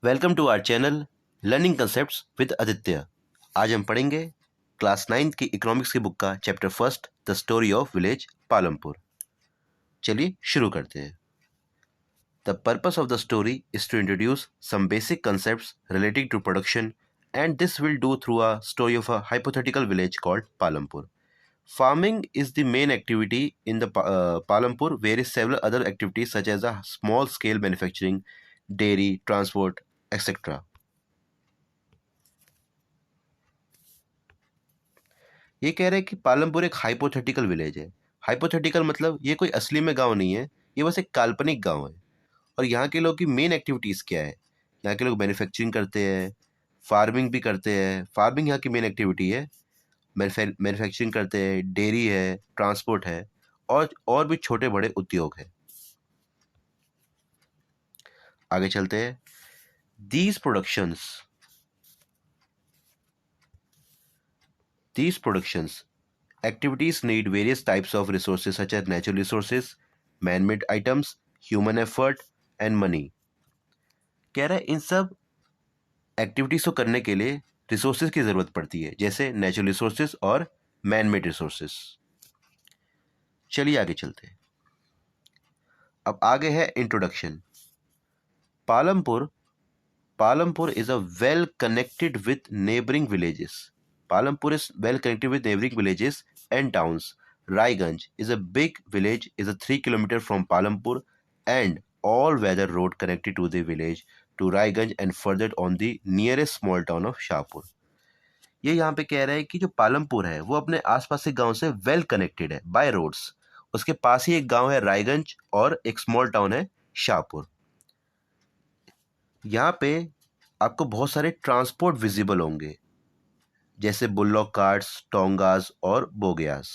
Welcome to our channel learning concepts with Aditya. आज हम पढ़ेंगे क्लास 9th की इकोनॉमिक्स की बुक का chapter first the story of village Palampur. चलिए शुरू करते हैं। The purpose of the story is to introduce some basic concepts relating to production and this will do through a story of a hypothetical village called Palampur. Farming is the main activity in the Palampur, whereas several other activities such as a small scale manufacturing, dairy, transport, etc. ये कह रहे हैं कि पालमपुर एक hypothetical village है। Hypothetical मतलब ये कोई असली में गांव नहीं है, ये बस एक काल्पनिक गांव है। और यहाँ के लोग की मेन एक्टिविटीज़ क्या है? यहाँ के लोग मैन्युफैक्चरिंग करते हैं, फार्मिंग भी करते हैं। फार्मिंग यहाँ की मेन एक्टिविटी है। मैन्युफैक्चरिंग करते हैं, डेयरी है, ट्रांसपोर्ट है और भी छोटे बड़े उद्योग है। आगे चलते हैं। These productions activities need various types of resources such as natural resources, man-made items, human effort and money. कह रहा है इन सब एक्टिविटीज को करने के लिए रिसोर्सेज की जरूरत पड़ती है, जैसे नेचुरल रिसोर्सेज और मैन मेड रिसोर्सेज। चलिए आगे चलते हैं। अब आगे है introduction. Palampur is a well connected with neighboring villages. Palampur is well connected with neighboring villages and towns. Raiganj is a big village, is a 3 kilometer from Palampur and all-weather road connected to the village to Raiganj and further on the nearest small town of Shahpur. ये यहाँ पे कह रहा है कि जो पालमपुर है वो अपने आसपास के गांव से वेल कनेक्टेड है बाय रोड्स। उसके पास ही एक गांव है रायगंज और एक स्मॉल टाउन है शाहपुर। यहाँ पे आपको बहुत सारे ट्रांसपोर्ट विजिबल होंगे, जैसे बुल्लॉक कार्ट्स, टोंगास और बोगियास।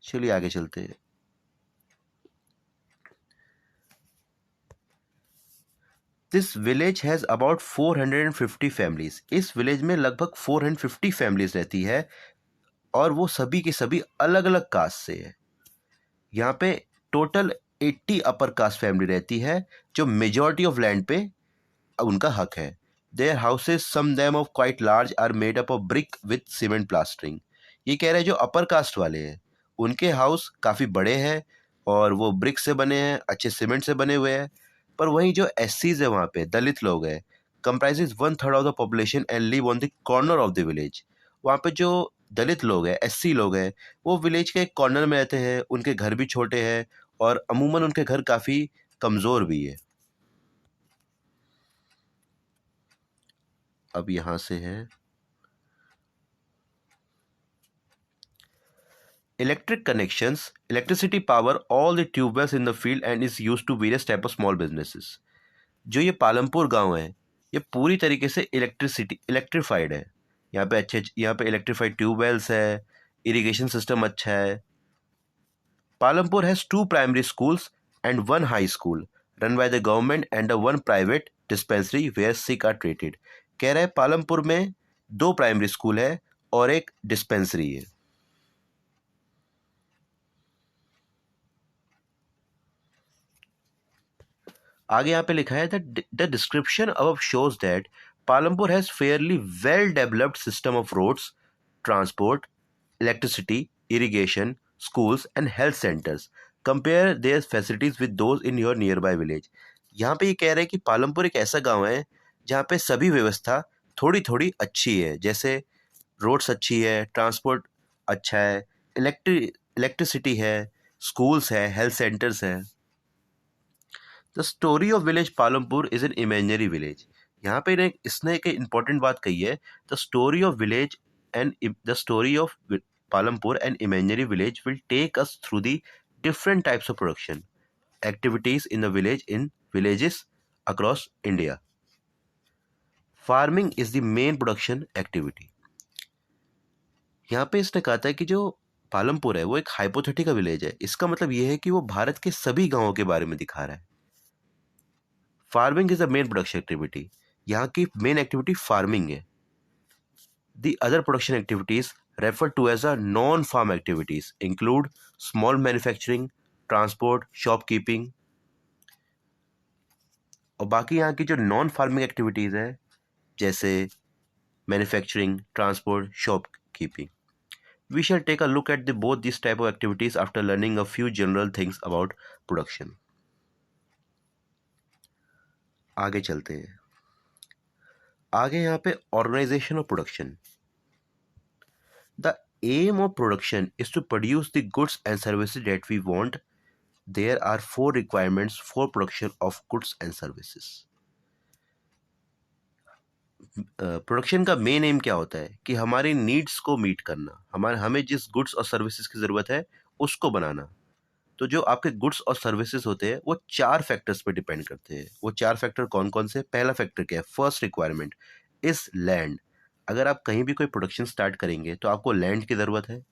चलिए आगे चलते हैं। This village has about 450 families. इस विलेज में लगभग 450 फैमिलीज रहती है और वो सभी की सभी अलग अलग कास्ट से है। यहाँ पे टोटल 80 अपर कास्ट फैमिली रहती है जो मेजॉरिटी ऑफ लैंड पे उनका हक है। Their houses, some them of quite large, are made up of brick with cement plastering. ये कह रहे हैं जो अपर कास्ट वाले हैं उनके हाउस काफ़ी बड़े हैं और वो ब्रिक से बने हैं, अच्छे सीमेंट से बने हुए हैं। पर वहीं जो एससीज है वहाँ पे दलित लोग हैं, comprises 1/3 of the population and live on the corner of the village. वहाँ पे जो दलित लोग हैं, एससी लोग हैं, वो विलेज के एक कॉर्नर में रहते हैं। उनके घर भी छोटे हैं और अमूमन उनके घर काफ़ी कमज़ोर भी है। अब यहाँ से है electric connections. Electricity power all the tube wells in the field and is used to various type of small businesses. जो ये पालमपुर गांव है ये पूरी तरीके से इलेक्ट्रिफाइड है। यहाँ पे इलेक्ट्रिफाइड ट्यूब वेल्स है, इरिगेशन सिस्टम अच्छा है। Palampur has 2 primary schools and 1 high school run by the government and 1 private dispensary where sick are treated. कह रहा है पालमपुर में 2 प्राइमरी स्कूल है और एक डिस्पेंसरी है। आगे यहाँ पे लिखा है the description above shows that Palampur has fairly well developed system of roads, transport, electricity, irrigation, schools and health centers. Compare their facilities with those in your nearby village. यहाँ पे ये कह रहे हैं कि पालमपुर एक ऐसा गांव है जहाँ पे सभी व्यवस्था थोड़ी थोड़ी अच्छी है, जैसे रोड्स अच्छी है, ट्रांसपोर्ट अच्छा है, इलेक्ट्रिसिटी है, स्कूल्स है, हेल्थ सेंटर्स हैं। The story of village Palampur is an imaginary village. यहाँ पे इसने एक इम्पॉर्टेंट बात कही है, the story of village and the story of Palampur, an imaginary village, will take us through the different types of production activities in the villages across India. Farming is the main production activity. यहाँ पे इसने कहा था कि जो पालमपुर है वो एक हाइपोथेटिकल विलेज है। इसका मतलब ये है कि वो भारत के सभी गांवों के बारे में दिखा रहा है। Farming is the main production activity. यहाँ की मेन एक्टिविटी फार्मिंग है। The other production activities referred to as a non-farm activities include small manufacturing, transport, shopkeeping और बाकी यहाँ की जो नॉन फार्मिंग एक्टिविटीज़ है जैसे manufacturing, transport, shop keeping. We shall take a look at both these type of activities after learning a few general things about production. आगे चलते हैं. आगे यहाँ पे organization of production. The aim of production is to produce the goods and services that we want. There are 4 requirements for production of goods and services. Production का main M क्या होता है कि हमारी नीड्स को मीट करना, हमें जिस गुड्स और सर्विसेज की ज़रूरत है उसको बनाना. तो जो आपके गुड्स और सर्विसेज होते हैं वो 4 फैक्टर्स पे डिपेंड करते हैं. वो 4 फैक्टर कौन कौन से? पहला फैक्टर क्या है? First requirement is land. अगर आप कहीं भी कोई प्रोडक्शन स्टार्ट करेंगे तो आपको लैंड की ज़रूरत है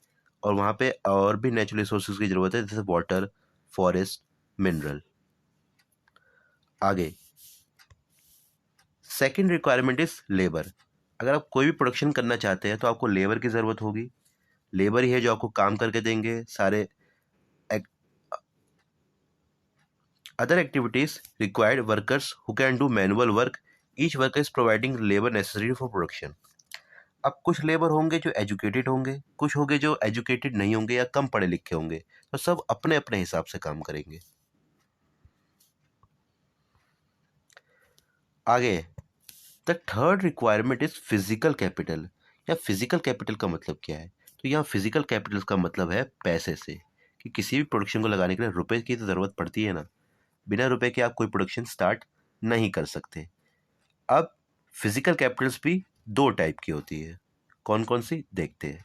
और वहाँ पे और भी नेचुरल रिसोर्सेज की ज़रूरत है जैसे वाटर, फॉरेस्ट, मिनरल. आगे सेकेंड रिक्वायरमेंट इज लेबर. अगर आप कोई भी प्रोडक्शन करना चाहते हैं तो आपको लेबर की ज़रूरत होगी. लेबर ही है जो आपको काम करके देंगे सारे. Other activities required workers who can do manual work. Each worker is providing labor necessary for production. अब कुछ लेबर होंगे जो एजुकेटेड होंगे, कुछ होंगे जो एजुकेटेड नहीं होंगे या कम पढ़े लिखे होंगे, तो सब अपने अपने हिसाब से काम करेंगे. आगे the third requirement is physical capital. या फिजिकल कैपिटल का मतलब क्या है? तो यहाँ फिजिकल कैपिटल का मतलब है पैसे से, कि किसी भी प्रोडक्शन को लगाने के लिए रुपए की तो ज़रूरत पड़ती है ना. बिना रुपए के आप कोई प्रोडक्शन स्टार्ट नहीं कर सकते. अब फिजिकल कैपिटल्स भी 2 टाइप की होती है. कौन कौन सी देखते हैं.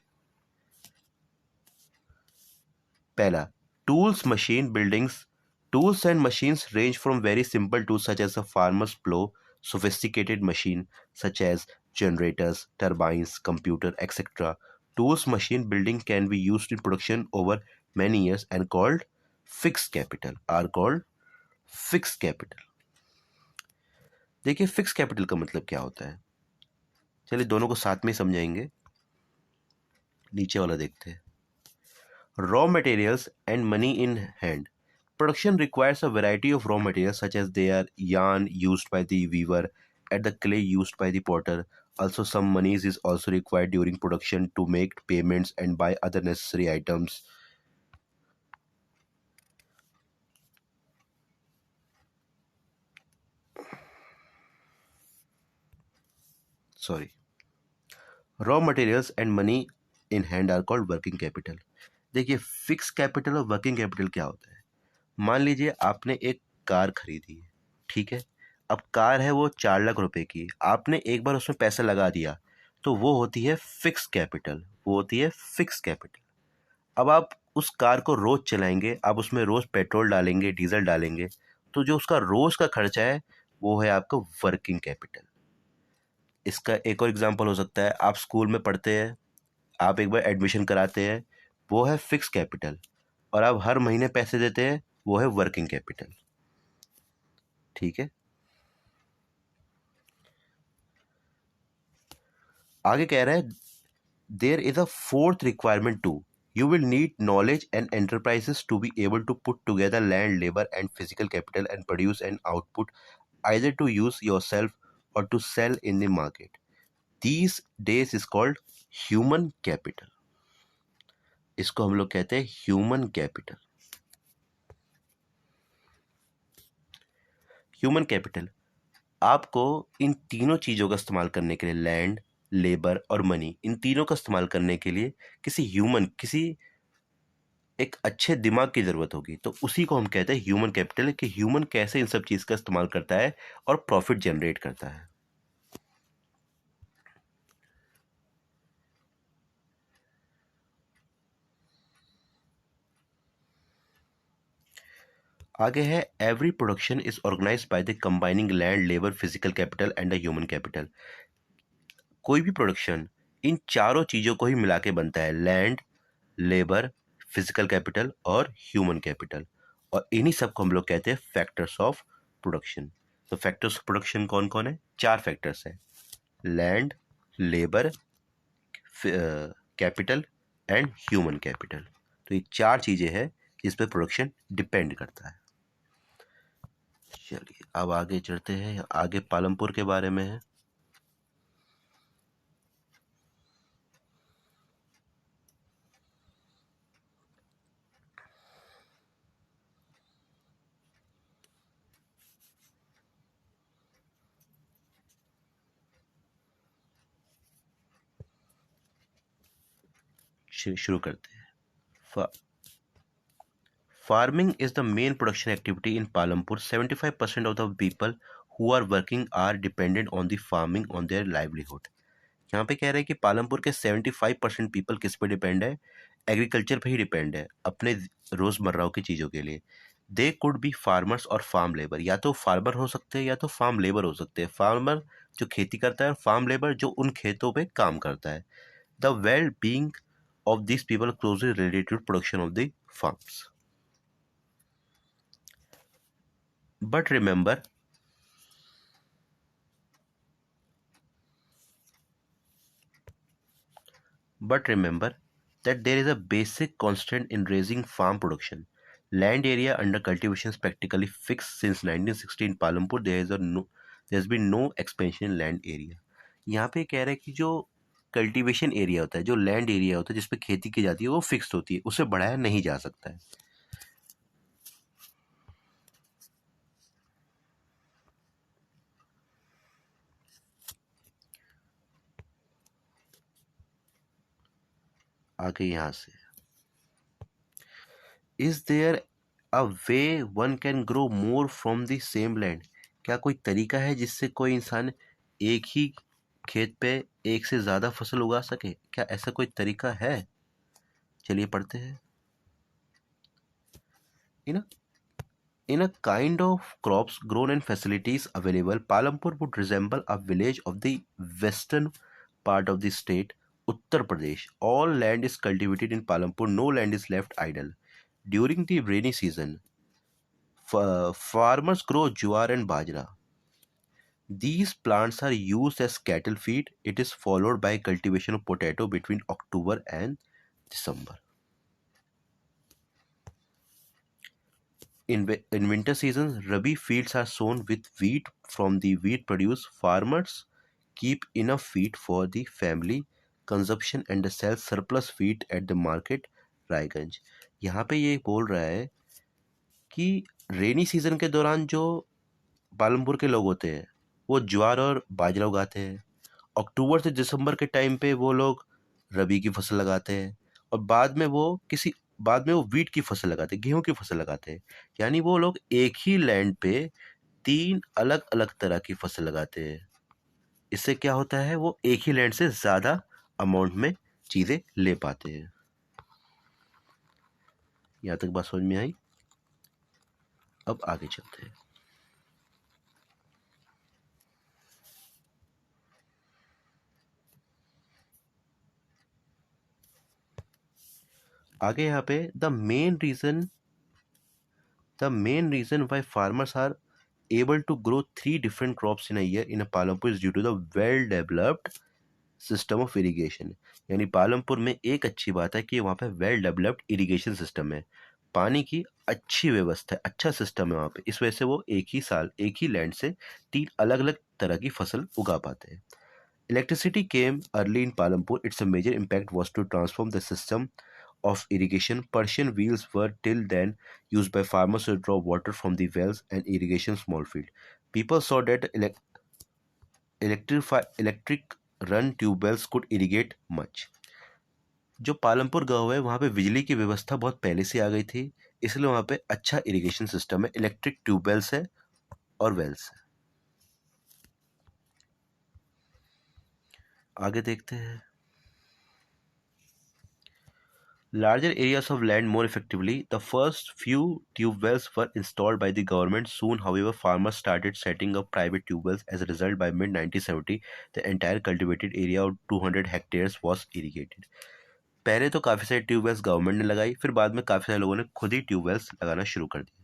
पहला, tools, machine, buildings. Tools and machines range from very simple tools such as a farmer's plough, sophisticated machine such as generators, turbines, computer, etc. Tools, machine building can be used in production over many years and called fixed capital. Are called fixed capital. देखिए fix capital का मतलब क्या होता है. चलिए दोनों को साथ में समझाएंगे. नीचे वाला देखते हैं. Raw materials and money in hand. Production requires a variety of raw materials such as they are yarn used by the weaver and the clay used by the potter. Also, some monies is also required during production to make payments and buy other necessary items. Sorry. Raw materials and money in hand are called working capital. देखिए fix capital और working capital क्या होता है. मान लीजिए आपने एक car खरीदी है, ठीक है. अब कार है वो 4 लाख रुपए की, आपने एक बार उसमें पैसा लगा दिया तो वो होती है फिक्स कैपिटल. वो होती है फिक्स कैपिटल. अब आप उस कार को रोज चलाएंगे, आप उसमें रोज पेट्रोल डालेंगे, डीजल डालेंगे, तो जो उसका रोज का खर्चा है वो है आपका वर्किंग कैपिटल. इसका एक और एग्जांपल हो सकता है, आप स्कूल में पढ़ते हैं, आप एक बार एडमिशन कराते हैं, वो है फिक्स कैपिटल. और आप हर महीने पैसे देते हैं, वो है वर्किंग कैपिटल. ठीक है. आगे कह रहा है there is a fourth requirement too. You will need knowledge and enterprises to be able to put together land, labor, and physical capital and produce an output either to use yourself or to sell in the market. These days is called human capital. इसको हम लोग कहते हैं human capital. Human capital आपको इन तीनों चीज़ों का इस्तेमाल करने के लिए, लैंड, लेबर और मनी, इन तीनों का इस्तेमाल करने के लिए किसी एक अच्छे दिमाग की ज़रूरत होगी. तो उसी को हम कहते हैं ह्यूमन कैपिटल, कि ह्यूमन कैसे इन सब चीज़ का इस्तेमाल करता है और प्रॉफिट जनरेट करता है. आगे है every production is organised by the combining land, labour, physical capital and the human capital. कोई भी प्रोडक्शन इन चारों चीज़ों को ही मिला के बनता है, लैंड, लेबर, फिजिकल कैपिटल और ह्यूमन कैपिटल. और इन्हीं सब को हम लोग कहते हैं फैक्टर्स ऑफ प्रोडक्शन. तो फैक्टर्स ऑफ प्रोडक्शन कौन कौन है? 4 फैक्टर्स हैं, land, labour, capital and human capital. तो ये 4 चीज़ें हैं जिस पर प्रोडक्शन डिपेंड करता है. चलिए अब आगे चलते हैं, आगे पालमपुर के बारे में है। शुरू करते हैं। Farming is the main production activity in Palampur. 75% of the people who are working are dependent on the farming on their livelihood. यहाँ पे कह रहे हैं कि पालमपुर के 75% पीपल किस पे डिपेंड है? एग्रीकल्चर पे ही डिपेंड है अपने रोज़मर्रा की चीज़ों के लिए। दे कुड बी फार्मर्स और फार्म लेबर, या तो फार्मर हो सकते हैं या तो फार्म लेबर हो सकते हैं। फार्मर जो खेती करता है, फार्म लेबर जो उन खेतों पे काम करता है। The well being of this people closely related to production of the farms. But remember, but remember that there is a basic constant in raising farm production. Land area under cultivation is practically fixed since 1960 in Palampur. There's been no expansion in land area. यहाँ पे कह रहे हैं कि जो cultivation area होता है, जो लैंड एरिया होता है जिसपे खेती की जाती है, वो फिक्स्ड होती है, उसे बढ़ाया नहीं जा सकता है। आगे यहाँ से, is there a way one can grow more from the same land? क्या कोई तरीका है जिससे कोई इंसान एक ही खेत पे एक से ज़्यादा फसल उगा सके? क्या ऐसा कोई तरीका है? चलिए पढ़ते हैं। इन In a kind of crops grown and facilities available, Palampur would resemble a village of the western part of the state, Uttar Pradesh. All land is cultivated in Palampur, no land is left idle. During the rainy season, farmers grow jowar and bajra. These plants are used as cattle feed. It is followed by cultivation of potato between October and December. In winter seasons, rabi fields are sown with wheat. From the wheat produced, farmers keep enough wheat for the family consumption and sell surplus wheat at the market Raiganj. यहाँ पे ये बोल रहा है कि rainy season के दौरान जो पालमपुर के लोग होते हैं वो ज्वार और बाजरा उगाते हैं। अक्टूबर से दिसंबर के टाइम पे वो लोग रबी की फसल लगाते हैं, और बाद में वो वीट की फसल लगाते हैं, गेहूं की फसल लगाते हैं। यानी वो लोग एक ही लैंड पे 3 अलग-अलग तरह की फसल लगाते हैं। इससे क्या होता है, वो एक ही लैंड से ज़्यादा अमाउंट में चीज़ें ले पाते हैं। यहाँ तक बात समझ में आई? अब आगे चलते हैं। आगे यहाँ पे the main reason why farmers are able to grow 3 different crops in a year in a Palampur is due to the well developed system of irrigation. यानी पालमपुर में एक अच्छी बात है कि वहाँ पे वेल डेवलप्ड इरिगेशन सिस्टम है, पानी की अच्छी व्यवस्था है, अच्छा सिस्टम है वहाँ पे। इस वजह से वो एक ही लैंड से 3 अलग अलग तरह की फसल उगा पाते हैं। Electricity came early in Palampur. It's a major impact was to transform the system of irrigation. Persian wheels were till then used by farmers to draw water from the wells and irrigation small field. People saw that electric run tubewells could irrigate much. जो पालमपुर गांव है वहाँ पे बिजली की व्यवस्था बहुत पहले से आ गई थी, इसलिए वहाँ पे अच्छा इरिगेशन सिस्टम है, इलेक्ट्रिक ट्यूबवेल्स है और वेल्स है। आगे देखते हैं। Larger areas of land more effectively. The first few tube wells were installed by the government. Soon, however, farmers started setting up private tube wells. As a result, by mid 1970, the entire cultivated area of 200 hectares was irrigated. पहले तो काफ़ी सारे tube wells government ने लगाई, फिर बाद में काफ़ी सारे लोगों ने खुद ही ट्यूबवेल्स लगाना शुरू कर दिया।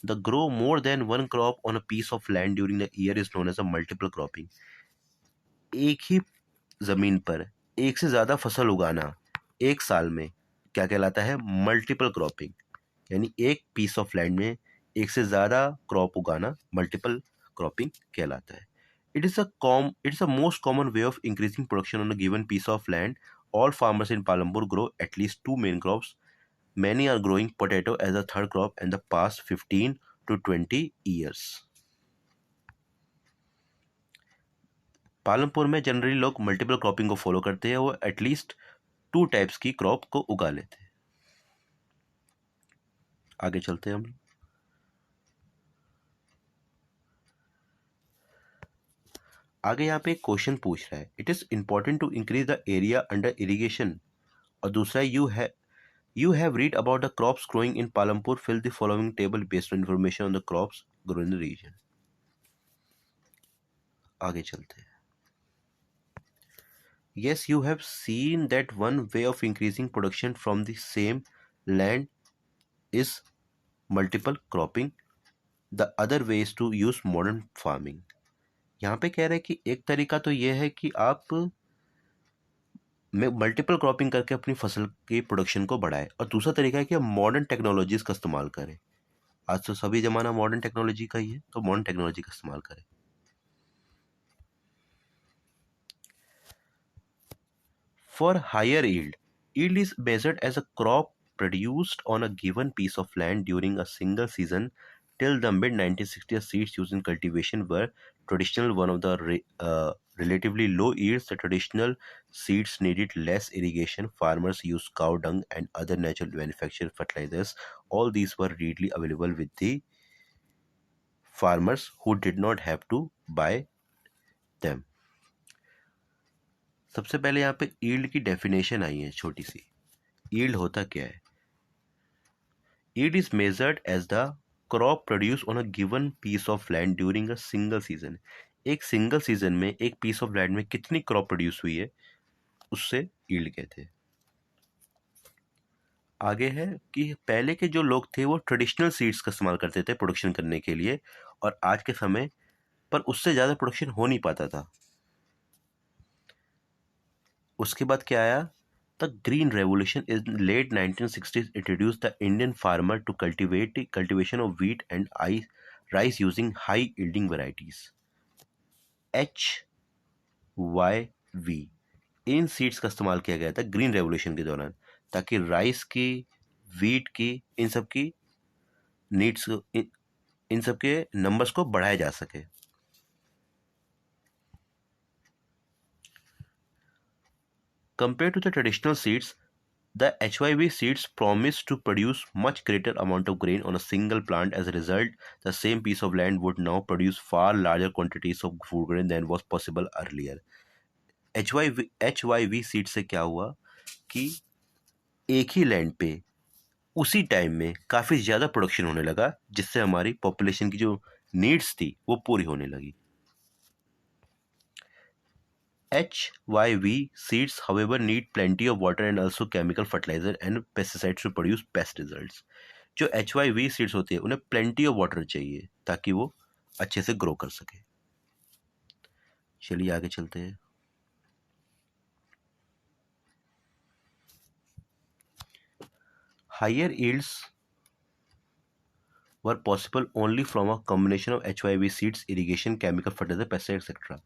The grow more than one crop on a piece of land during the year is known as a multiple cropping. एक ही जमीन पर एक से ज़्यादा फसल उगाना एक साल में क्या कहलाता है? Multiple cropping. यानी एक पीस ऑफ लैंड में एक से ज़्यादा क्रॉप उगाना मल्टीपल क्रॉपिंग कहलाता है। It is a most common way of increasing production on a given piece of land. All farmers in Palampur grow at least two main crops. Many are growing potato as a third crop in the past 15 to 20 years. Palampur में generally लोग multiple cropping को follow करते हैं, वो at least two types की crop को उगा लेते हैं। आगे चलते हैं हम। आगे यहाँ पे एक क्वेश्चन पूछ रहा है, it is important to increase the area under irrigation. और दूसरा, you have read about the crops growing in Palampur. Fill the following table based on information on the crops grown in the region. आगे चलते हैं। Yes, you have seen that one way of increasing production from the same land is multiple cropping. The other way is to use modern farming. यहाँ पे कह रहे हैं कि एक तरीका तो यह है कि आप मल्टीपल क्रॉपिंग करके अपनी फसल की प्रोडक्शन को बढ़ाएं, और दूसरा तरीका है कि आप मॉडर्न टेक्नोलॉजीज का इस्तेमाल करें। आज तो सभी जमाना मॉडर्न टेक्नोलॉजी का ही है, तो मॉडर्न टेक्नोलॉजी का इस्तेमाल करें। For higher yield is measured as a crop produced on a given piece of land during a single season. Till the mid 1960s, seeds used in cultivation were traditional. One of the relatively low yields, the traditional seeds needed less irrigation. Farmers used cow dung and other natural manufactured fertilizers. All these were readily available with the farmers who did not have to buy them. सबसे पहले यहाँ पे yield की definition आई है छोटी सी। Yield होता क्या है? Yield is measured as the crop produce on a given piece of land during a single season. एक सिंगल सीजन में एक पीस ऑफ लैंड में कितनी क्रॉप प्रोड्यूस हुई है, उससे यील्ड कहते हैं। आगे है कि पहले के जो लोग थे वो ट्रेडिशनल सीड्स का इस्तेमाल करते थे प्रोडक्शन करने के लिए, और आज के समय पर उससे ज़्यादा प्रोडक्शन हो नहीं पाता था। उसके बाद क्या आया? The green revolution in late 1960s introduced the Indian farmer to cultivation of wheat and rice using high yielding varieties. HYV in seeds का इस्तेमाल किया गया था ग्रीन रेवोल्यूशन के दौरान, ताकि राइस की, वीट की, इन सब की नीड्स, इन सब के नंबर्स को बढ़ाया जा सके। Compared to the traditional seeds, the HYV seeds promise to produce much greater amount of grain on a single plant. As a result, the same piece of land would now produce far larger quantities of food grain than was possible earlier. HYV seed से क्या हुआ कि एक ही land पे उसी time में काफ़ी ज़्यादा प्रोडक्शन होने लगा, जिससे हमारी पॉपुलेशन की जो नीड्स थी वो पूरी होने लगी। HYV seeds, however, need plenty of water and also chemical fertilizer and pesticides to produce best results. जो HYV सीड्स होती है उन्हें प्लेंटी ऑफ वाटर चाहिए ताकि वो अच्छे से ग्रो कर सके। चलिए आगे चलते हैं। Higher yields were possible only from a combination of HYV seeds, irrigation, chemical fertiliser, pesticide etcetera.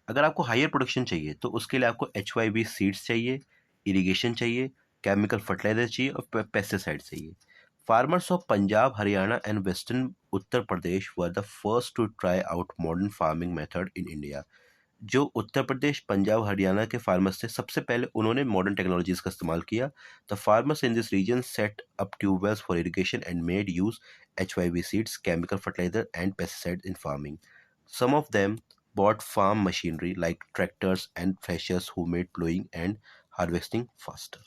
अगर आपको हायर प्रोडक्शन चाहिए तो उसके लिए आपको HYV सीड्स चाहिए, इरिगेशन चाहिए, केमिकल फर्टिलाइजर चाहिए और पेस्टिसाइड चाहिए। Farmers of Punjab, Haryana and Western Uttar Pradesh were the first to try out modern farming method in India. जो उत्तर प्रदेश, पंजाब, हरियाणा के फार्मर्स थे, सबसे पहले उन्होंने मॉडर्न टेक्नोलॉजीज का इस्तेमाल किया। The farmers in this region set up tubewells for irrigation and made use HYV seeds, chemical fertiliser and pesticides in farming. Some of them bought farm machinery like tractors and threshers who made plowing and harvesting faster.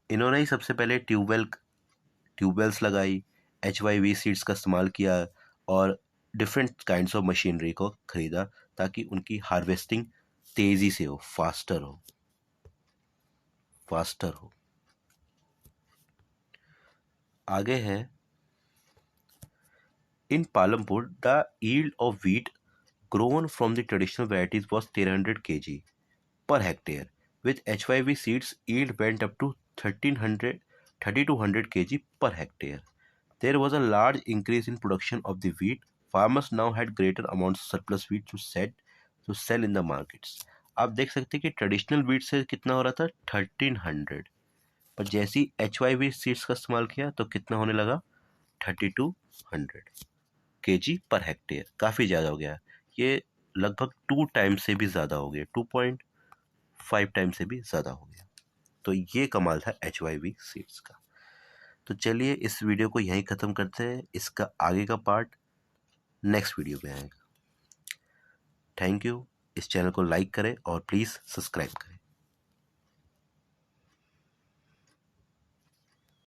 इन्होंने ही सबसे पहले tube wells लगाई, HYV seeds का इस्तेमाल किया और different kinds of machinery को खरीदा ताकि उनकी हार्वेस्टिंग तेजी से हो, फास्टर हो। आगे है, in Palampur the yield of wheat grown from the traditional varieties was 1300 kg per hectare. With HYV seeds, yield went up to 3200 kg per hectare. There was a large increase in production of the wheat. Farmers now had greater amounts of surplus wheat to sell in the markets. आप देख सकते हैं कि traditional wheat से कितना हो रहा था 1300, पर जैसे ही HYV सीड्स का इस्तेमाल किया तो कितना होने लगा 3200 kg पर हेक्टेयर. काफ़ी ज़्यादा हो गया. ये लगभग 2 टाइम्स से भी ज़्यादा हो गया, 2.5 टाइम्स से भी ज़्यादा हो गया. तो ये कमाल था HYV सीड्स का. तो चलिए इस वीडियो को यहीं ख़त्म करते हैं. इसका आगे का पार्ट नेक्स्ट वीडियो में आएगा. Thank you. इस चैनल को लाइक करें और प्लीज़ सब्सक्राइब करें.